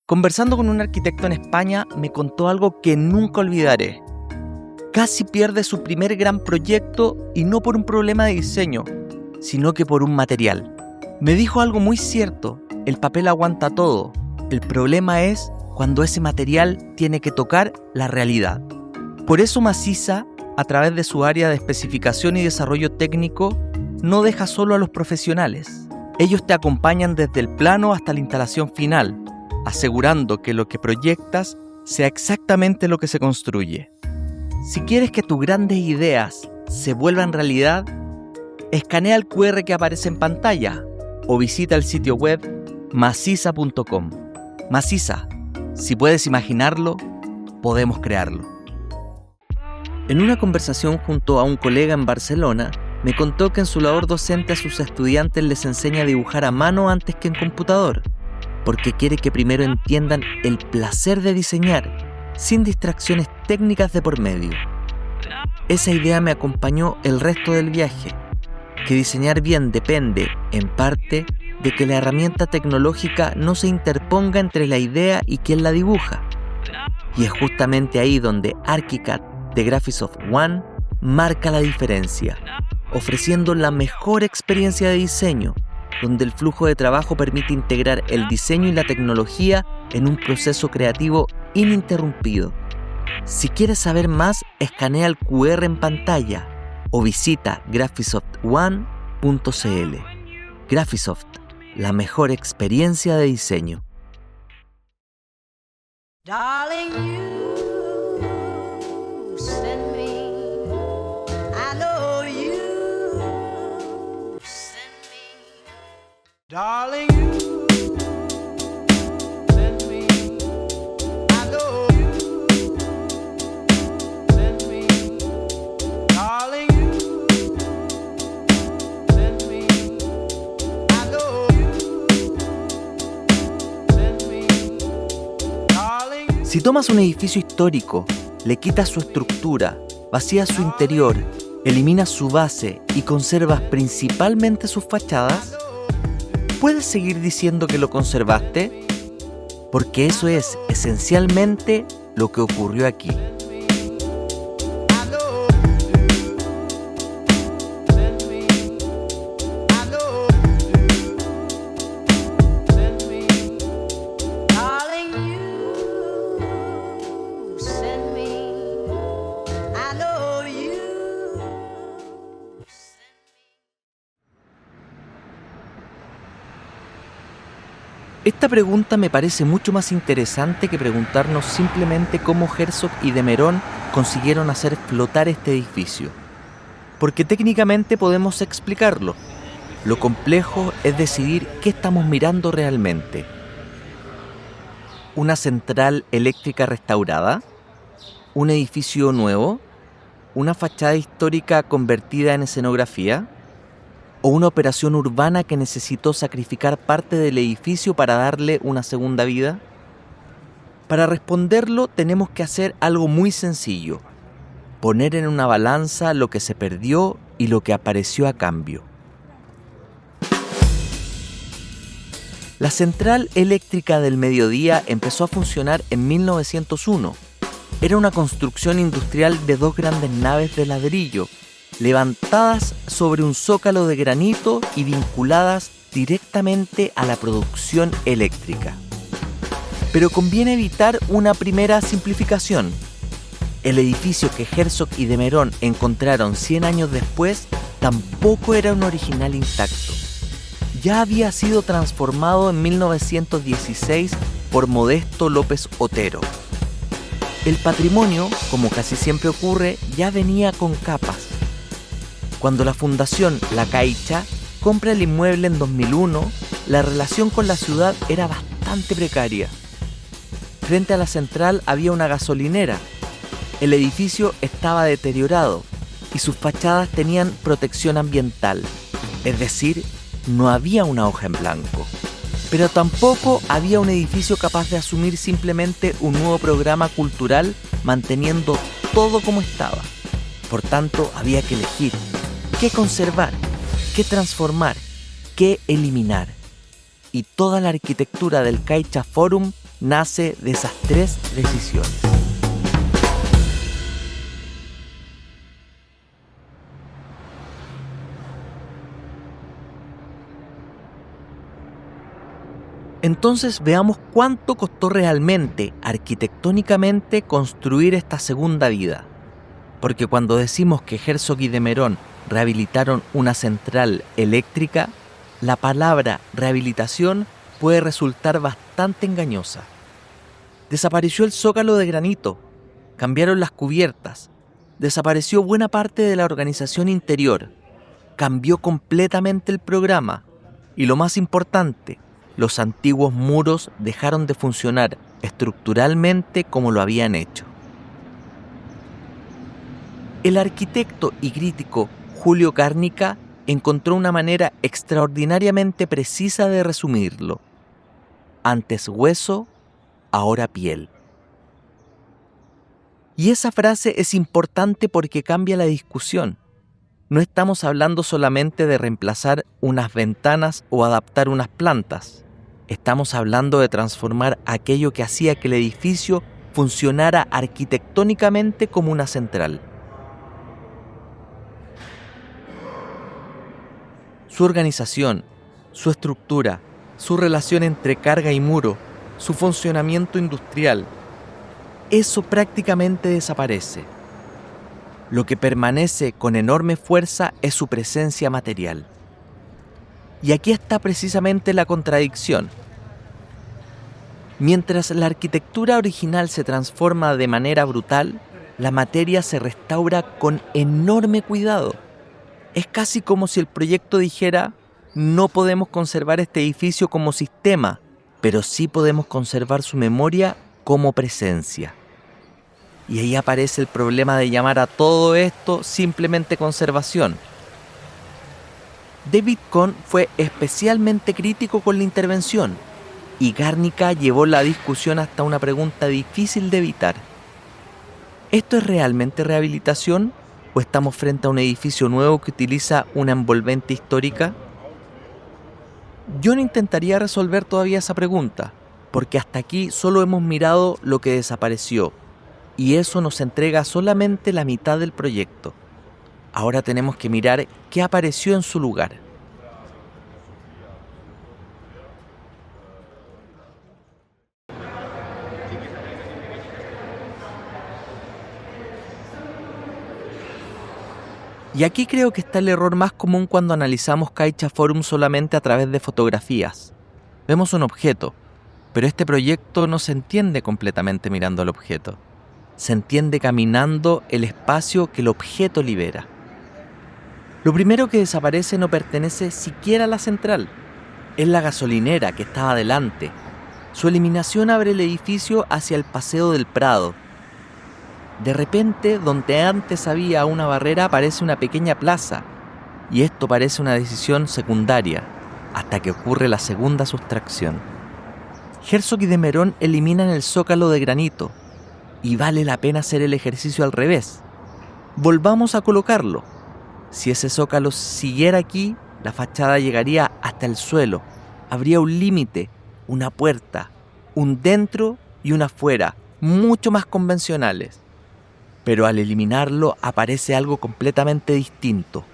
Conversando con un arquitecto en España, me contó algo que nunca olvidaré. Casi pierde su primer gran proyecto y no por un problema de diseño, sino que por un material. Me dijo algo muy cierto: el papel aguanta todo. El problema es cuando ese material tiene que tocar la realidad. Por eso Maciza, a través de su área de especificación y desarrollo técnico, no deja solo a los profesionales. Ellos te acompañan desde el plano hasta la instalación final, asegurando que lo que proyectas sea exactamente lo que se construye. Si quieres que tus grandes ideas se vuelvan realidad, escanea el QR que aparece en pantalla o visita el sitio web maciza.com. Maciza, si puedes imaginarlo, podemos crearlo. En una conversación junto a un colega en Barcelona, me contó que en su labor docente a sus estudiantes les enseña a dibujar a mano antes que en computador, porque quiere que primero entiendan el placer de diseñar, sin distracciones técnicas de por medio. Esa idea me acompañó el resto del viaje, que diseñar bien depende, en parte, de que la herramienta tecnológica no se interponga entre la idea y quien la dibuja. Y es justamente ahí donde Archicad de Graphisoft One marca la diferencia, ofreciendo la mejor experiencia de diseño, donde el flujo de trabajo permite integrar el diseño y la tecnología en un proceso creativo ininterrumpido. Si quieres saber más, escanea el QR en pantalla o visita graphisoftone.cl. Graphisoft, la mejor experiencia de diseño. Darling, you send me, I know you send me. Darling, you send me, I know you send me. Darling, you send me, I know you send me. Darling. Si tomas un edificio histórico, le quitas su estructura, vacías su interior, eliminas su base y conservas principalmente sus fachadas, ¿puedes seguir diciendo que lo conservaste? Porque eso es esencialmente lo que ocurrió aquí. Esta pregunta me parece mucho más interesante que preguntarnos simplemente cómo Herzog y de Meuron consiguieron hacer flotar este edificio. Porque técnicamente podemos explicarlo. Lo complejo es decidir qué estamos mirando realmente. ¿Una central eléctrica restaurada? ¿Un edificio nuevo? ¿Una fachada histórica convertida en escenografía? ¿O una operación urbana que necesitó sacrificar parte del edificio para darle una segunda vida? Para responderlo tenemos que hacer algo muy sencillo: poner en una balanza lo que se perdió y lo que apareció a cambio. La central eléctrica del mediodía empezó a funcionar en 1901. Era una construcción industrial de 2 grandes naves de ladrillo, levantadas sobre un zócalo de granito y vinculadas directamente a la producción eléctrica. Pero conviene evitar una primera simplificación. El edificio que Herzog y de Meuron encontraron 100 años después tampoco era un original intacto. Ya había sido transformado en 1916 por Modesto López Otero. El patrimonio, como casi siempre ocurre, ya venía con capas. Cuando la Fundación La Caixa compra el inmueble en 2001, la relación con la ciudad era bastante precaria. Frente a la central había una gasolinera. El edificio estaba deteriorado y sus fachadas tenían protección ambiental, es decir, no había una hoja en blanco. Pero tampoco había un edificio capaz de asumir simplemente un nuevo programa cultural manteniendo todo como estaba. Por tanto, había que elegir qué conservar, qué transformar, qué eliminar. Y toda la arquitectura del Caixa Forum nace de esas 3 decisiones. Entonces veamos cuánto costó realmente, arquitectónicamente, construir esta segunda vida. Porque cuando decimos que Herzog y de Meuron rehabilitaron una central eléctrica, la palabra rehabilitación puede resultar bastante engañosa. Desapareció el zócalo de granito, cambiaron las cubiertas, desapareció buena parte de la organización interior, cambió completamente el programa y lo más importante, los antiguos muros dejaron de funcionar estructuralmente como lo habían hecho. El arquitecto y crítico Julio Guernica encontró una manera extraordinariamente precisa de resumirlo. Antes hueso, ahora piel. Y esa frase es importante porque cambia la discusión. No estamos hablando solamente de reemplazar unas ventanas o adaptar unas plantas. Estamos hablando de transformar aquello que hacía que el edificio funcionara arquitectónicamente como una central. Su organización, su estructura, su relación entre carga y muro, su funcionamiento industrial, eso prácticamente desaparece. Lo que permanece con enorme fuerza es su presencia material. Y aquí está precisamente la contradicción. Mientras la arquitectura original se transforma de manera brutal, la materia se restaura con enorme cuidado. Es casi como si el proyecto dijera, no podemos conservar este edificio como sistema, pero sí podemos conservar su memoria como presencia. Y ahí aparece el problema de llamar a todo esto simplemente conservación. David Kohn fue especialmente crítico con la intervención y Guernica llevó la discusión hasta una pregunta difícil de evitar. ¿Esto es realmente rehabilitación o estamos frente a un edificio nuevo que utiliza una envolvente histórica? Yo no intentaría resolver todavía esa pregunta, porque hasta aquí solo hemos mirado lo que desapareció y eso nos entrega solamente la mitad del proyecto. Ahora tenemos que mirar qué apareció en su lugar. Y aquí creo que está el error más común cuando analizamos Caixa Forum solamente a través de fotografías. Vemos un objeto, pero este proyecto no se entiende completamente mirando el objeto. Se entiende caminando el espacio que el objeto libera. Lo primero que desaparece no pertenece siquiera a la central. Es la gasolinera que estaba delante. Su eliminación abre el edificio hacia el Paseo del Prado. De repente, donde antes había una barrera, aparece una pequeña plaza. Y esto parece una decisión secundaria, hasta que ocurre la segunda sustracción. Herzog y de Meuron eliminan el zócalo de granito. Y vale la pena hacer el ejercicio al revés. Volvamos a colocarlo. Si ese zócalo siguiera aquí, la fachada llegaría hasta el suelo. Habría un límite, una puerta, un dentro y un afuera, mucho más convencionales. Pero al eliminarlo aparece algo completamente distinto.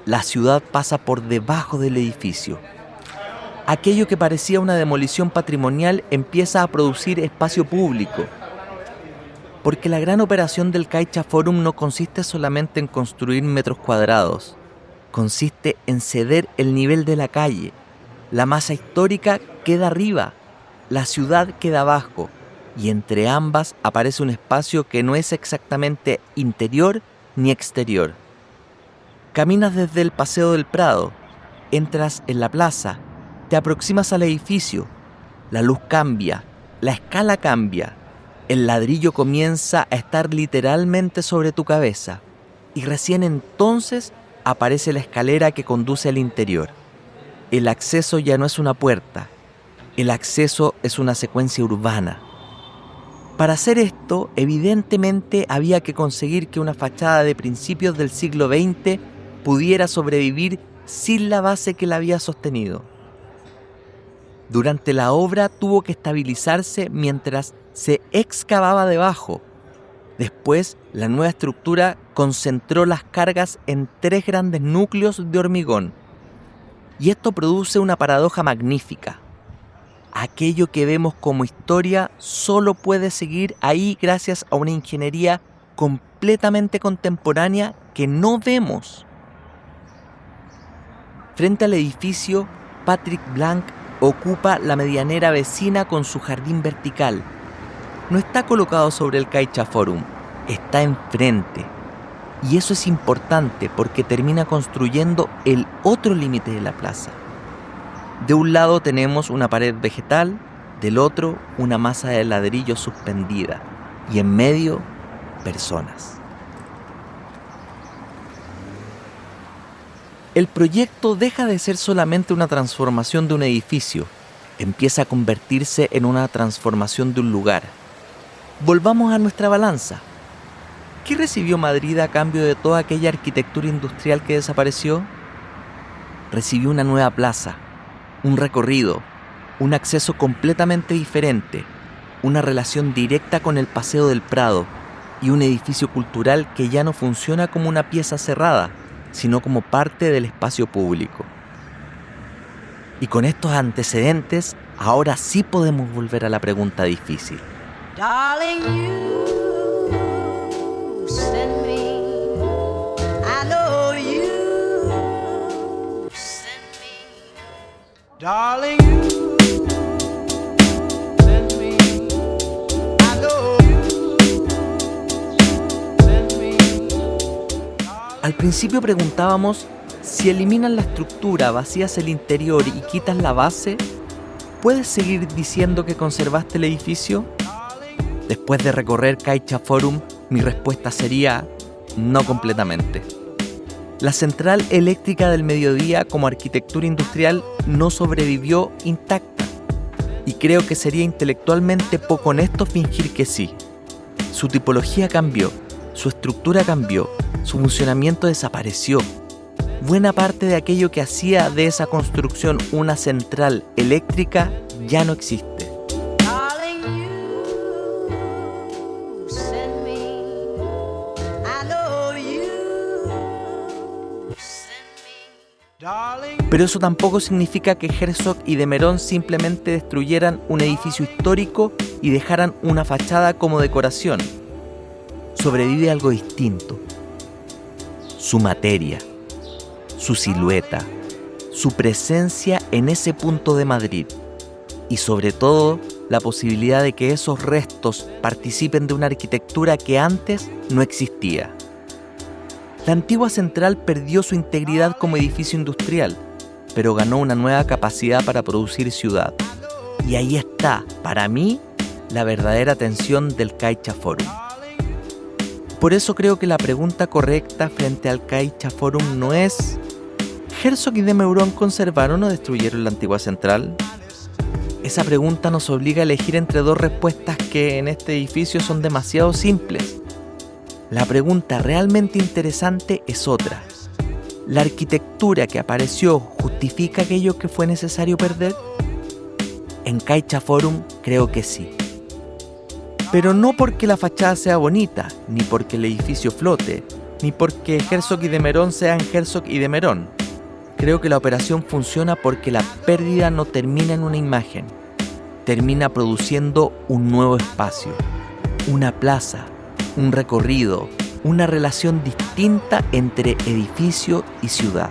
La ciudad pasa por debajo del edificio. Aquello que parecía una demolición patrimonial empieza a producir espacio público. Porque la gran operación del Caixa Forum no consiste solamente en construir metros cuadrados. Consiste en ceder el nivel de la calle. La masa histórica queda arriba, la ciudad queda abajo. Y entre ambas aparece un espacio que no es exactamente interior ni exterior. Caminas desde el Paseo del Prado, entras en la plaza, te aproximas al edificio, la luz cambia, la escala cambia, el ladrillo comienza a estar literalmente sobre tu cabeza y recién entonces aparece la escalera que conduce al interior. El acceso ya no es una puerta, el acceso es una secuencia urbana. Para hacer esto, evidentemente había que conseguir que una fachada de principios del siglo XX pudiera sobrevivir sin la base que la había sostenido. Durante la obra tuvo que estabilizarse mientras se excavaba debajo. Después, la nueva estructura concentró las cargas en 3 grandes núcleos de hormigón. Y esto produce una paradoja magnífica. Aquello que vemos como historia solo puede seguir ahí gracias a una ingeniería completamente contemporánea que no vemos. Frente al edificio, Patrick Blanc ocupa la medianera vecina con su jardín vertical. No está colocado sobre el CaixaForum, está enfrente. Y eso es importante porque termina construyendo el otro límite de la plaza. De un lado tenemos una pared vegetal, del otro una masa de ladrillo suspendida y en medio personas. El proyecto deja de ser solamente una transformación de un edificio, empieza a convertirse en una transformación de un lugar. Volvamos a nuestra balanza. ¿Qué recibió Madrid a cambio de toda aquella arquitectura industrial que desapareció? Recibió una nueva plaza, un recorrido, un acceso completamente diferente, una relación directa con el Paseo del Prado y un edificio cultural que ya no funciona como una pieza cerrada, sino como parte del espacio público. Y con estos antecedentes, ahora sí podemos volver a la pregunta difícil. Darling, you send me. I know you send me. Darling, you send me. I know you send me. Al principio preguntábamos si eliminas la estructura, vacías el interior y quitas la base, ¿puedes seguir diciendo que conservaste el edificio? Después de recorrer CaixaForum, mi respuesta sería no completamente. La central eléctrica del mediodía como arquitectura industrial no sobrevivió intacta y creo que sería intelectualmente poco honesto fingir que sí. Su tipología cambió, su estructura cambió, su funcionamiento desapareció. Buena parte de aquello que hacía de esa construcción una central eléctrica ya no existe. Pero eso tampoco significa que Herzog y de Meuron simplemente destruyeran un edificio histórico y dejaran una fachada como decoración. Sobrevive algo distinto. Su materia, su silueta, su presencia en ese punto de Madrid y sobre todo la posibilidad de que esos restos participen de una arquitectura que antes no existía. La antigua central perdió su integridad como edificio industrial, pero ganó una nueva capacidad para producir ciudad. Y ahí está, para mí, la verdadera tensión del CaixaForum. Por eso creo que la pregunta correcta frente al CaixaForum no es ¿Herzog y de Meuron conservaron o destruyeron la antigua central? Esa pregunta nos obliga a elegir entre dos respuestas que en este edificio son demasiado simples. La pregunta realmente interesante es otra. ¿La arquitectura que apareció justifica aquello que fue necesario perder? En CaixaForum creo que sí. Pero no porque la fachada sea bonita, ni porque el edificio flote, ni porque Herzog y de Meuron sean Herzog y de Meuron. Creo que la operación funciona porque la pérdida no termina en una imagen, termina produciendo un nuevo espacio, una plaza, un recorrido, una relación distinta entre edificio y ciudad.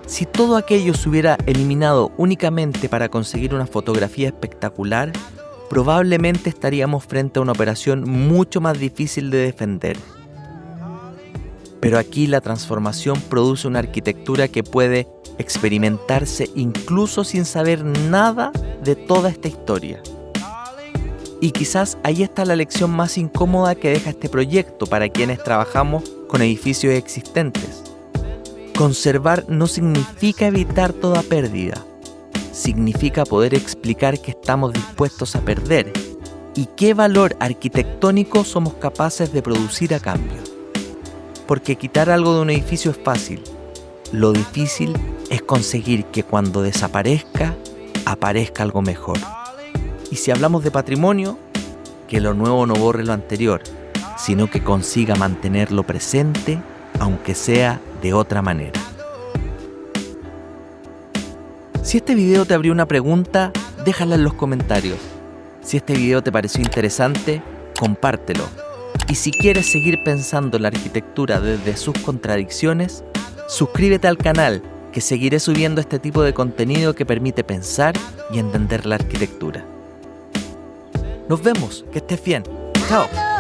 Si todo aquello se hubiera eliminado únicamente para conseguir una fotografía espectacular, probablemente estaríamos frente a una operación mucho más difícil de defender. Pero aquí la transformación produce una arquitectura que puede experimentarse incluso sin saber nada de toda esta historia. Y quizás ahí está la lección más incómoda que deja este proyecto para quienes trabajamos con edificios existentes. Conservar no significa evitar toda pérdida, significa poder explicar qué estamos dispuestos a perder y qué valor arquitectónico somos capaces de producir a cambio. Porque quitar algo de un edificio es fácil, lo difícil es conseguir que cuando desaparezca aparezca algo mejor. Y si hablamos de patrimonio, que lo nuevo no borre lo anterior, sino que consiga mantenerlo presente, aunque sea de otra manera. Si este video te abrió una pregunta, déjala en los comentarios. Si este video te pareció interesante, compártelo. Y si quieres seguir pensando la arquitectura desde sus contradicciones, suscríbete al canal, que seguiré subiendo este tipo de contenido que permite pensar y entender la arquitectura. Nos vemos, que estés bien. Chao.